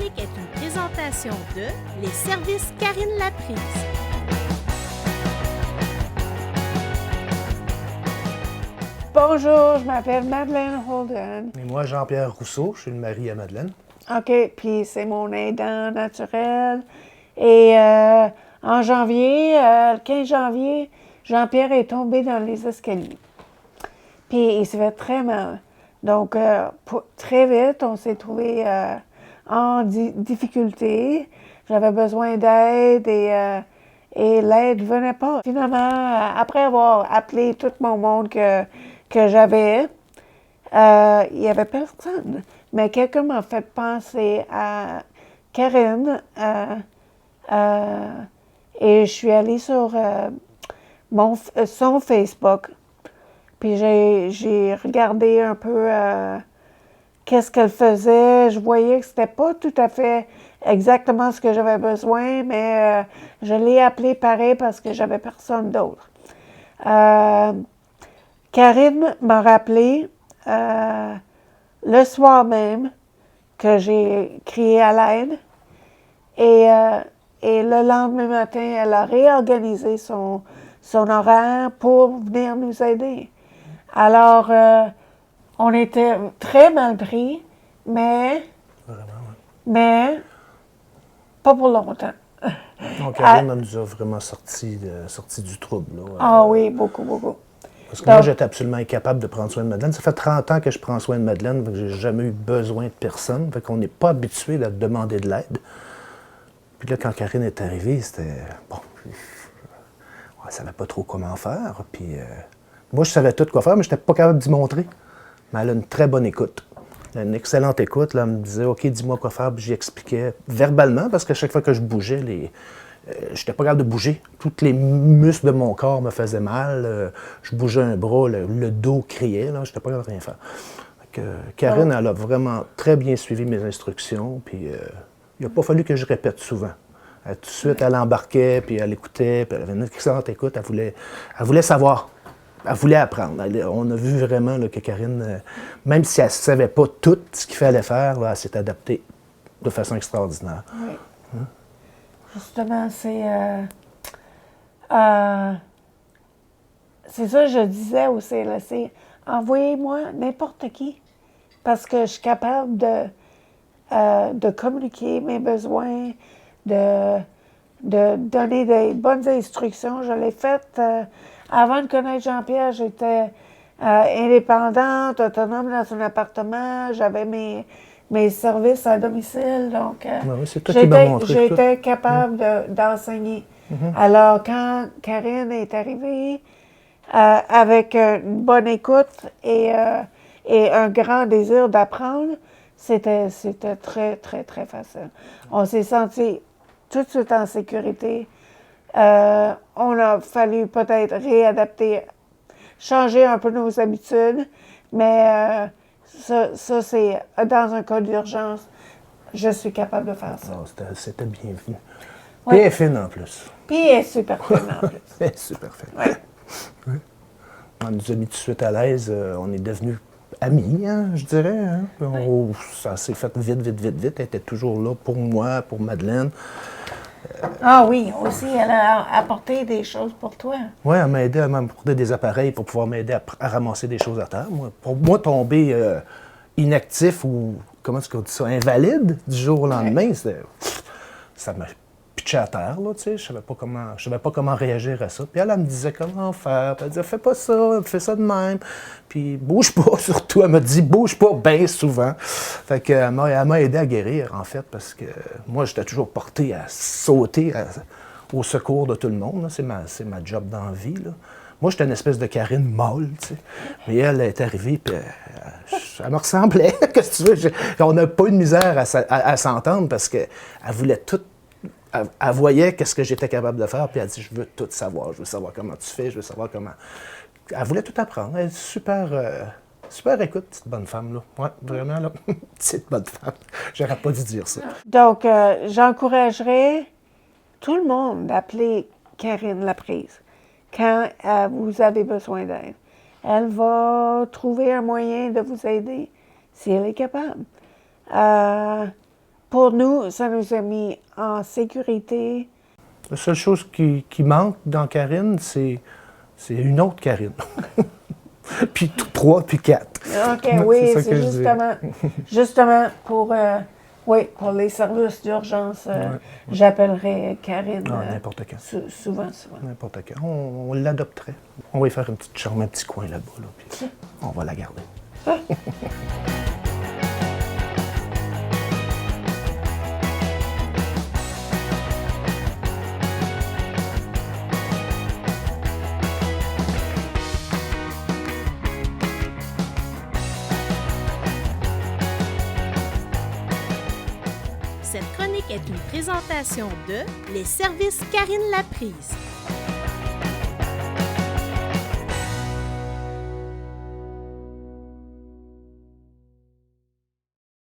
chronique est une présentation de Les Services Karine Laprise. Bonjour, je m'appelle Madeleine Holden. Et moi, Jean-Pierre Rousseau, je suis le mari à Madeleine. OK, puis c'est mon aidant naturel. Et en janvier, le 15 janvier, Jean-Pierre est tombé dans les escaliers. Puis il s'est fait très mal. Donc, très vite, on s'est trouvé en difficulté. J'avais besoin d'aide et l'aide ne venait pas. Finalement, après avoir appelé tout mon monde que j'avais, il n'y avait personne. Mais quelqu'un m'a fait penser à Karine et je suis allée sur son Facebook. Puis j'ai regardé un peu qu'est-ce qu'elle faisait. Je voyais que c'était pas tout à fait exactement ce que j'avais besoin, mais je l'ai appelée pareil parce que j'avais personne d'autre. Karine m'a rappelé le soir même que j'ai crié à l'aide et le lendemain matin, elle a réorganisé son horaire pour venir nous aider. Alors, on était très mal pris, mais pas pour longtemps. Donc, Karine nous a vraiment sorti du trouble. Là, oui, beaucoup, beaucoup. Parce que moi, j'étais absolument incapable de prendre soin de Madeleine. Ça fait 30 ans que je prends soin de Madeleine, donc j'ai jamais eu besoin de personne. Fait qu'on n'est pas habitué à demander de l'aide. Puis là, quand Karine est arrivée, c'était... Bon, on ne savait pas trop comment faire. Puis moi, je savais tout quoi faire, mais je n'étais pas capable d'y montrer. Mais elle a une très bonne écoute. Elle a une excellente écoute. Là, elle me disait, OK, dis-moi quoi faire. Puis j'y expliquais verbalement, parce qu'à chaque fois que je bougeais, je n'étais pas capable de bouger. Tous les muscles de mon corps me faisaient mal. Je bougeais un bras, le dos criait. Je n'étais pas capable de rien faire. Karine, elle a vraiment très bien suivi mes instructions. Puis il n'a pas fallu que je répète souvent. Tout de suite, elle embarquait, puis elle écoutait, puis elle avait une excellente écoute. Elle voulait savoir. Elle voulait apprendre. On a vu vraiment là, que Karine, même si elle ne savait pas tout ce qu'il fallait faire, là, elle s'est adaptée de façon extraordinaire. Oui. Justement, c'est ça que je disais au CLSC. Envoyez-moi n'importe qui, parce que je suis capable de communiquer mes besoins, de donner des bonnes instructions. Je l'ai fait avant de connaître Jean-Pierre. J'étais indépendante, autonome dans un appartement. J'avais mes services à domicile. Donc, c'est toi qui m'as montré j'étais capable d'enseigner. Alors, quand Karine est arrivée, avec une bonne écoute et un grand désir d'apprendre, c'était très, très, très facile. On s'est senti tout de suite en sécurité. On a fallu peut-être réadapter, changer un peu nos habitudes, mais ça c'est dans un cas d'urgence, je suis capable de faire ça. C'était bien vu. Oui. Puis elle est fine en plus. Puis elle est super fine en plus. Elle est super fine. Oui. Oui. On nous a mis tout de suite à l'aise. On est devenus amis, hein, je dirais. Hein. Oui. Ça s'est fait vite. Elle était toujours là pour moi, pour Madeleine. Oui, aussi, elle a apporté des choses pour toi. Oui, elle m'a aidé à m'apporter des appareils pour pouvoir m'aider à ramasser des choses à terre. Pour moi, tomber inactif ou, comment est-ce qu'on dit ça, invalide du jour au lendemain, ça m'a pitché à terre, là, tu sais. Je savais pas comment réagir à ça. Puis elle me disait comment faire. Puis elle disait, fais pas ça, fais ça de même. Puis bouge pas, surtout. Elle m'a dit, bouge pas bien souvent. Fait qu'elle m'a aidé à guérir, en fait, parce que moi, j'étais toujours porté à sauter au secours de tout le monde. Là. C'est ma job dans la vie, là. Moi, j'étais une espèce de Karine molle, tu sais. Mais elle est arrivée, puis elle me ressemblait. Qu'est-ce que tu veux? On n'a pas eu de misère à s'entendre parce qu'elle voulait tout. Elle voyait qu'est-ce que j'étais capable de faire, puis elle dit, je veux tout savoir. Je veux savoir comment tu fais, je veux savoir comment... Elle voulait tout apprendre. Elle est super écoute, petite bonne femme, là. Oui, vraiment, là. Petite bonne femme. J'aurais pas dû dire ça. Donc, j'encouragerais tout le monde d'appeler Karine Laprise quand vous avez besoin d'aide. Elle va trouver un moyen de vous aider si elle est capable. pour nous, ça nous a mis en sécurité. La seule chose qui manque dans Karine, c'est une autre Karine. Puis 3, puis 4. OK, oui, ça que c'est je dis. justement pour, pour les services d'urgence, j'appellerais Karine N'importe quand. souvent. N'importe quand. On l'adopterait. On va y faire une petite chambre, un petit coin là-bas. Là, puis on va la garder. Cette chronique est une présentation de Les services Karine Laprise.